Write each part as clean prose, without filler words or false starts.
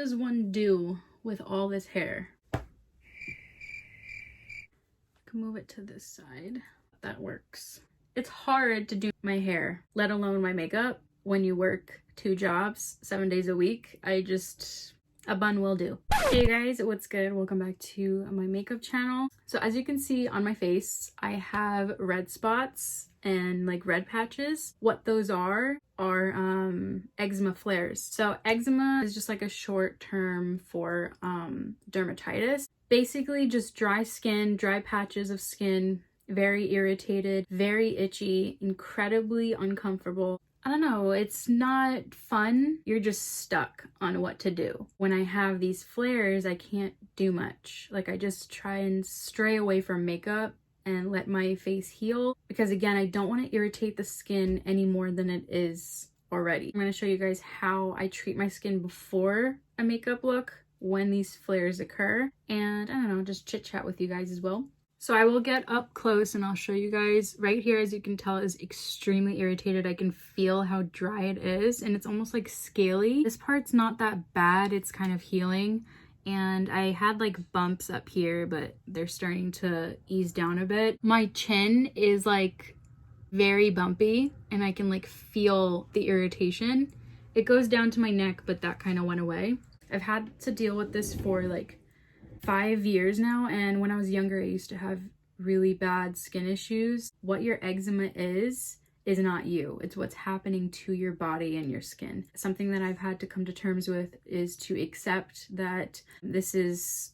does one do with all this hair? I can move it to this side. That works. It's hard to do my hair, let alone my makeup, when you work 2 jobs, 7 days a week. A bun will do. Hey guys, what's good? Welcome back to my makeup channel. So as you can see on my face, I have red spots and like red patches. What those are eczema flares. So eczema is just like a short term for dermatitis. Basically just dry skin, dry patches of skin, very irritated, very itchy, incredibly uncomfortable. I don't know, it's not fun. You're just stuck on what to do. When I have these flares, I can't do much. Like, I just try and stray away from makeup and let my face heal, because again, I don't want to irritate the skin any more than it is already. I'm going to show you guys how I treat my skin before a makeup look when these flares occur, and I don't know, just chit chat with you guys as well. So I will get up close and I'll show you guys. Right here, as you can tell, is extremely irritated. I can feel how dry it is and it's almost like scaly. This part's not that bad, it's kind of healing. And I had like bumps up here, but they're starting to ease down a bit. My chin is like very bumpy and I can like feel the irritation. It goes down to my neck, but that kind of went away. I've had to deal with this for like 5 years now, and when I was younger I used to have really bad skin issues. What your eczema is not you. It's what's happening to your body and your skin. Something that I've had to come to terms with is to accept that this is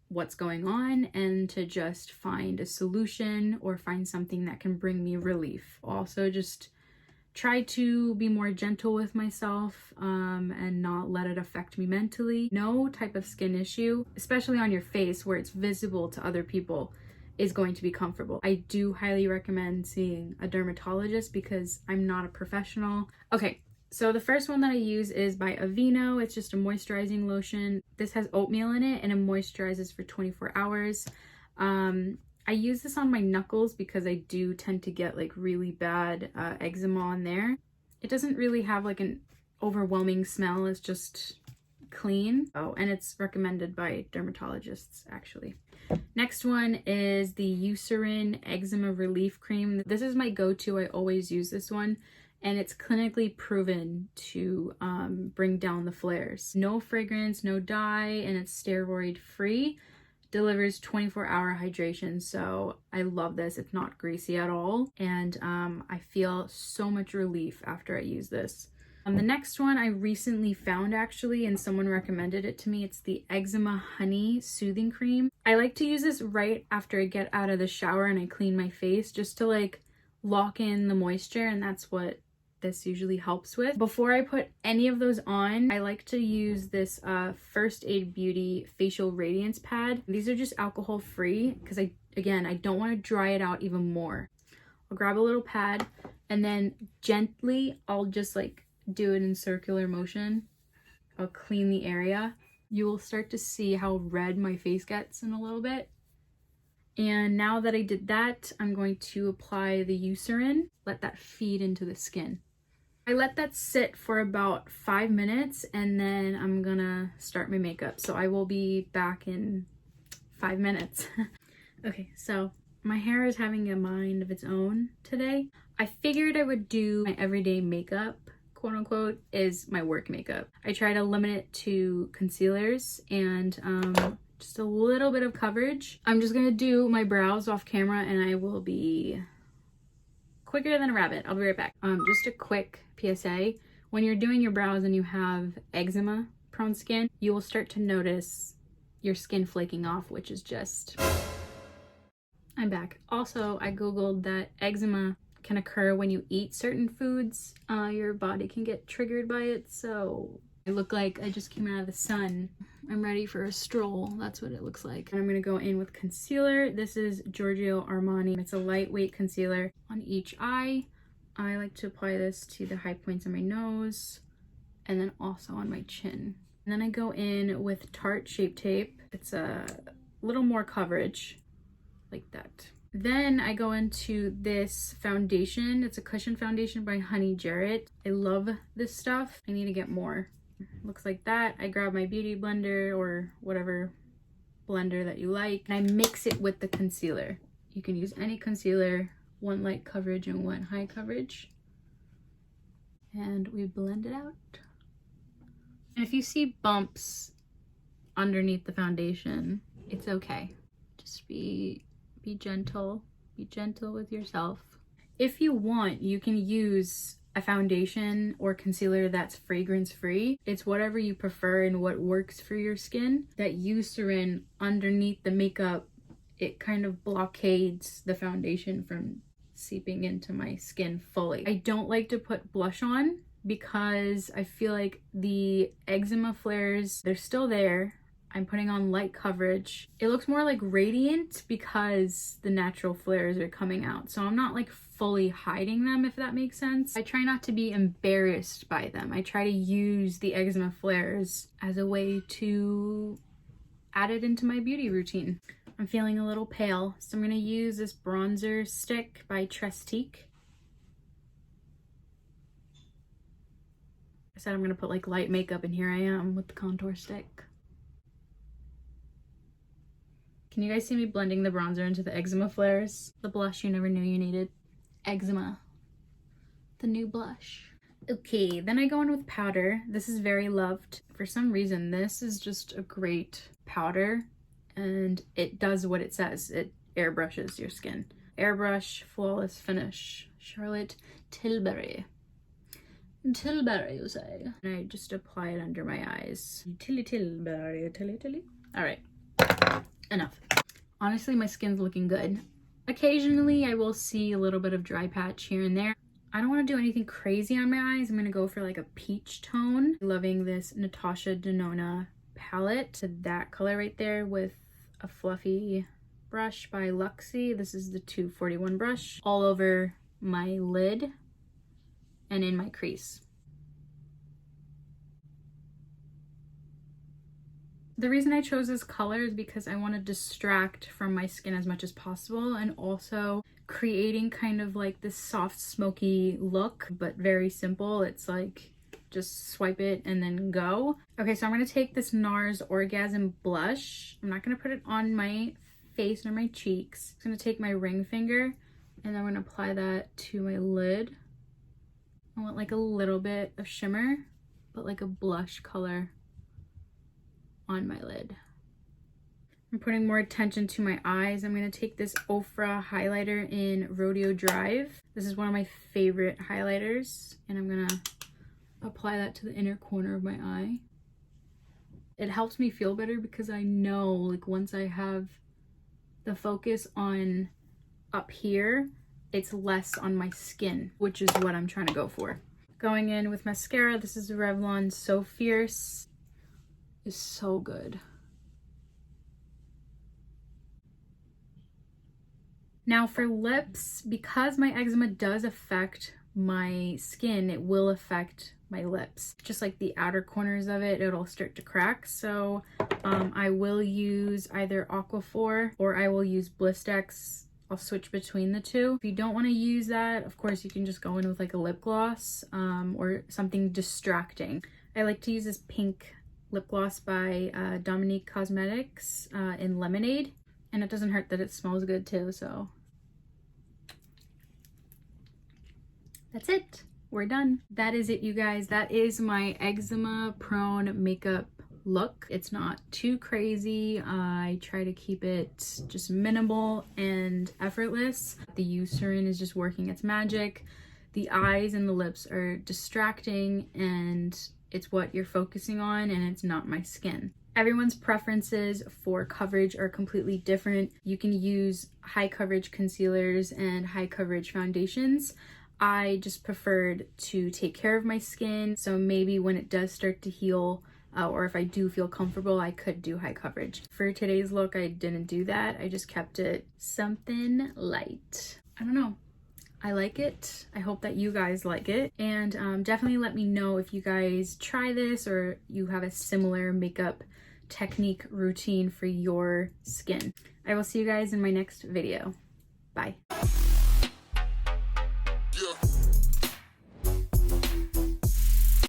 what's going on and to just find a solution or find something that can bring me relief. Also, just try to be more gentle with myself and not let it affect me mentally. No type of skin issue, especially on your face where it's visible to other people, is going to be comfortable. I do highly recommend seeing a dermatologist because I'm not a professional. Okay, so the first one that I use is by Aveeno. It's just a moisturizing lotion. This has oatmeal in it and it moisturizes for 24 hours. I use this on my knuckles because I do tend to get like really bad eczema on there. It doesn't really have like an overwhelming smell, it's just clean. Oh, and it's recommended by dermatologists actually. Next one is the Eucerin Eczema Relief Cream. This is my go-to. I always use this one and it's clinically proven to bring down the flares. No fragrance, no dye, and it's steroid free. Delivers 24-hour hydration, so I love this. It's not greasy at all, and I feel so much relief after I use this. The next one I recently found actually, and someone recommended it to me. It's the Eczema Honey Soothing Cream. I like to use this right after I get out of the shower and I clean my face, just to like lock in the moisture, and that's what this usually helps with. Before I put any of those on, I like to use this First Aid Beauty Facial Radiance Pad. These are just alcohol free because I don't want to dry it out even more. I'll grab a little pad and then gently I'll just like do it in circular motion. I'll clean the area. You will start to see how red my face gets in a little bit. And now that I did that, I'm going to apply the Eucerin, let that feed into the skin. I let that sit for about 5 minutes and then I'm gonna start my makeup. So I will be back in 5 minutes. Okay, so my hair is having a mind of its own today. I figured I would do my everyday makeup, quote unquote, is my work makeup. I try to limit it to concealers and just a little bit of coverage. I'm just gonna do my brows off camera and I will be quicker than a rabbit. I'll be right back. Just a quick PSA. When you're doing your brows and you have eczema prone skin, you will start to notice your skin flaking off, which is just... I'm back. Also, I googled that eczema can occur when you eat certain foods. Your body can get triggered by it, so I look like I just came out of the sun. I'm ready for a stroll. That's what it looks like. I'm gonna go in with concealer. This is Giorgio Armani. It's a lightweight concealer on each eye. I like to apply this to the high points of my nose and then also on my chin. And then I go in with Tarte Shape Tape. It's a little more coverage, like that. Then I go into this foundation. It's a cushion foundation by Honey Jarrett. I love this stuff. I need to get more. Looks like that. I grab my beauty blender or whatever blender that you like, and I mix it with the concealer. You can use any concealer, one light coverage and one high coverage. And we blend it out. And if you see bumps underneath the foundation, it's okay. Just be gentle. Be gentle with yourself. If you want, you can use a foundation or concealer that's fragrance free. It's whatever you prefer and what works for your skin. That Eucerin underneath the makeup, it kind of blockades the foundation from seeping into my skin fully. I don't like to put blush on because I feel like the eczema flares, they're still there. I'm putting on light coverage. It looks more like radiant because the natural flares are coming out. So I'm not like fully hiding them, if that makes sense. I try not to be embarrassed by them. I try to use the eczema flares as a way to add it into my beauty routine. I'm feeling a little pale, so I'm gonna use this bronzer stick by Trestique. I said I'm gonna put like light makeup, and here I am with the contour stick. Can you guys see me blending the bronzer into the eczema flares? The blush you never knew you needed. Eczema, the new blush. Okay, then I go in with powder. This is very loved. For some reason, this is just a great powder, and it does what it says. It airbrushes your skin. Airbrush Flawless Finish, Charlotte Tilbury. Tilbury, you say. And I just apply it under my eyes. Tilbury. All right, enough. Honestly, my skin's looking good. Occasionally, I will see a little bit of dry patch here and there. I don't want to do anything crazy on my eyes. I'm going to go for like a peach tone. Loving this Natasha Denona palette. To that color right there with a fluffy brush by Luxie. This is the 241 brush. All over my lid and in my crease. The reason I chose this color is because I want to distract from my skin as much as possible, and also creating kind of like this soft smoky look, but very simple. It's like just swipe it and then go. Okay, so I'm going to take this NARS Orgasm blush. I'm not going to put it on my face or my cheeks. I'm going to take my ring finger and I'm going to apply that to my lid. I want like a little bit of shimmer, but like a blush color on my lid. I'm putting more attention to my eyes. I'm going to take this Ofra highlighter in Rodeo Drive. This is one of my favorite highlighters, and I'm going to apply that to the inner corner of my eye. It helps me feel better because I know like once I have the focus on up here, it's less on my skin, which is what I'm trying to go for. Going in with mascara, this is Revlon So Fierce. Is so good. Now for lips, because my eczema does affect my skin, it will affect my lips. Just like the outer corners of it, it'll start to crack. So I will use either Aquaphor or I will use Blistex. I'll switch between the two. If you don't want to use that, of course you can just go in with like a lip gloss or something distracting. I like to use this pink lip gloss by Dominique Cosmetics in Lemonade, and it doesn't hurt that it smells good too. So that's it, we're done. That is it, you guys. That is my eczema prone makeup look. It's not too crazy. I try to keep it just minimal and effortless. The Eucerin is just working its magic. The eyes and the lips are distracting, and it's what you're focusing on, and it's not my skin. Everyone's preferences for coverage are completely different. You can use high coverage concealers and high coverage foundations. I just preferred to take care of my skin, so maybe when it does start to heal, or if I do feel comfortable, I could do high coverage. For today's look, I didn't do that. I just kept it something light. I don't know. I like it. I hope that you guys like it. And definitely let me know if you guys try this or you have a similar makeup technique routine for your skin. I will see you guys in my next video. Bye.